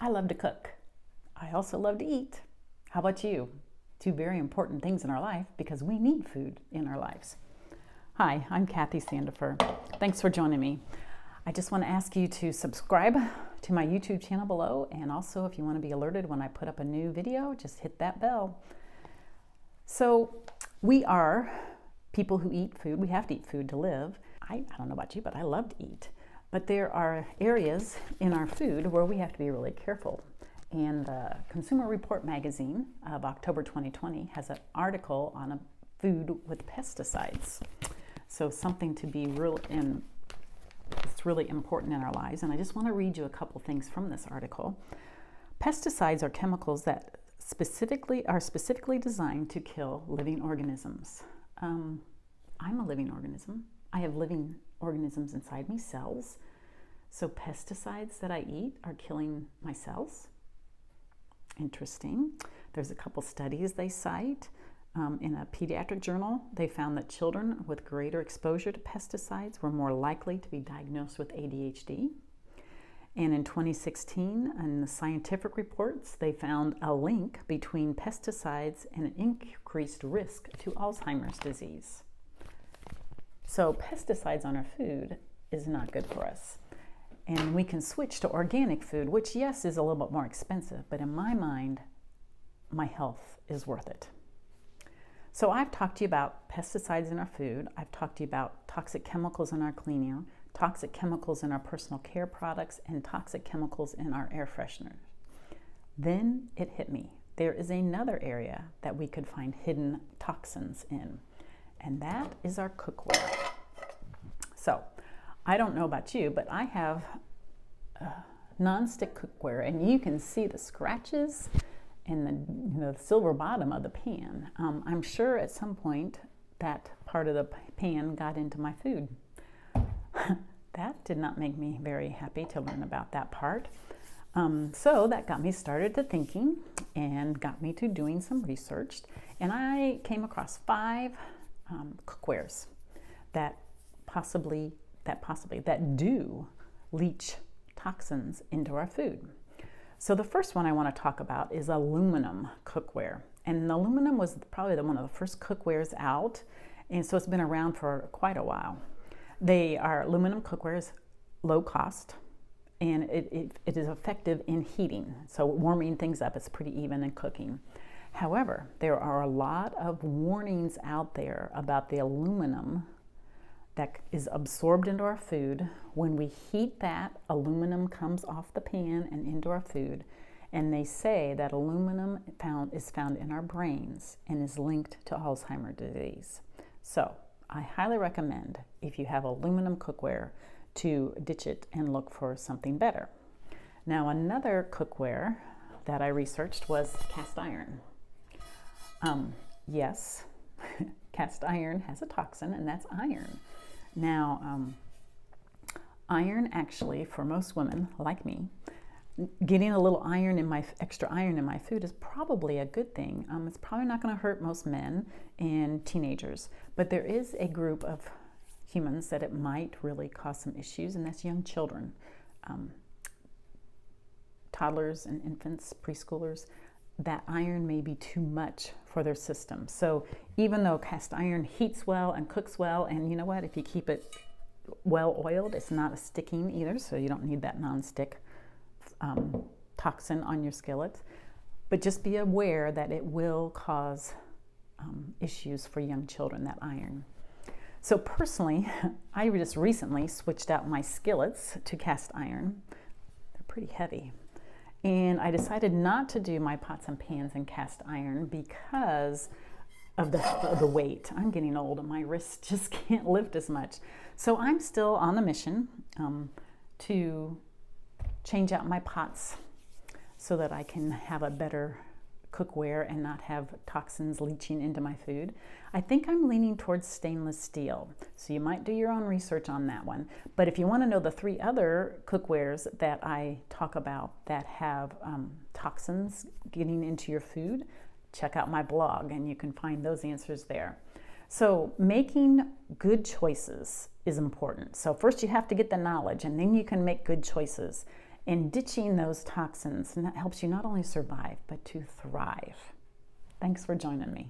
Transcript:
I love to cook. I also love to eat. How about you? Two very important things in our life because we need food in our lives. Hi, I'm Kathy Sandifer. Thanks for joining me. I just want to ask you to subscribe to my YouTube channel below, and also if you want to be alerted when I put up a new video, just hit that bell. So we are people who eat food. We have to eat food to live. I don't know about you, but I love to eat. But there are areas in our food where we have to be really careful. And the Consumer Report magazine of October 2020 has an article on a food with pesticides. So something to be it's really important in our lives. And I just want to read you a couple things from this article. Pesticides are chemicals that are specifically designed to kill living organisms. I'm a living organism. I have living organisms inside me, cells. So pesticides that I eat are killing my cells. Interesting. There's a couple studies they cite. In a pediatric journal, they found that children with greater exposure to pesticides were more likely to be diagnosed with ADHD. And in 2016, in the scientific reports, they found a link between pesticides and an increased risk to Alzheimer's disease. So pesticides on our food is not good for us. And we can switch to organic food, which yes, is a little bit more expensive, but in my mind, my health is worth it. So I've talked to you about pesticides in our food. I've talked to you about toxic chemicals in our cleaning, toxic chemicals in our personal care products, and toxic chemicals in our air fresheners. Then it hit me. There is another area that we could find hidden toxins in, and that is our cookware. So I don't know about you, but I have non-stick cookware, and you can see the scratches and the silver bottom of the pan. I'm sure at some point that part of the pan got into my food. That did not make me very happy to learn about that part. So that got me started to thinking and got me to doing some research. And I came across 5 cookwares that do leach toxins into our food. So the first one I want to talk about is aluminum cookware. And aluminum was probably one of the first cookwares out, and so it's been around for quite a while. They are aluminum cookwares, low cost, and it is effective in heating. So warming things up, it's pretty even in cooking. However, there are a lot of warnings out there about the aluminum that is absorbed into our food. When we heat that, aluminum comes off the pan and into our food. And they say that aluminum is found in our brains and is linked to Alzheimer's disease. So I highly recommend, if you have aluminum cookware, to ditch it and look for something better. Now, another cookware that I researched was cast iron. Yes, cast iron has a toxin, and that's iron. Now, iron actually, for most women like me, getting a little extra iron in my food is probably a good thing. It's probably not going to hurt most men and teenagers, but there is a group of humans that it might really cause some issues, and that's young children, toddlers and infants, preschoolers. That iron may be too much for their system. So even though cast iron heats well and cooks well, and you know what, if you keep it well oiled, it's not sticking either, so you don't need that non-stick toxin on your skillet. But just be aware that it will cause issues for young children, that iron. So personally, I just recently switched out my skillets to cast iron. They're pretty heavy. And I decided not to do my pots and pans in cast iron because of the weight. I'm getting old and my wrists just can't lift as much. So I'm still on the mission to change out my pots so that I can have a better cookware and not have toxins leaching into my food. I think I'm leaning towards stainless steel, so you might do your own research on that one. But if you want to know the 3 other cookwares that I talk about that have toxins getting into your food, check out my blog and you can find those answers there. So making good choices is important. So first you have to get the knowledge, and then you can make good choices. And ditching those toxins helps you not only survive, but to thrive. Thanks for joining me.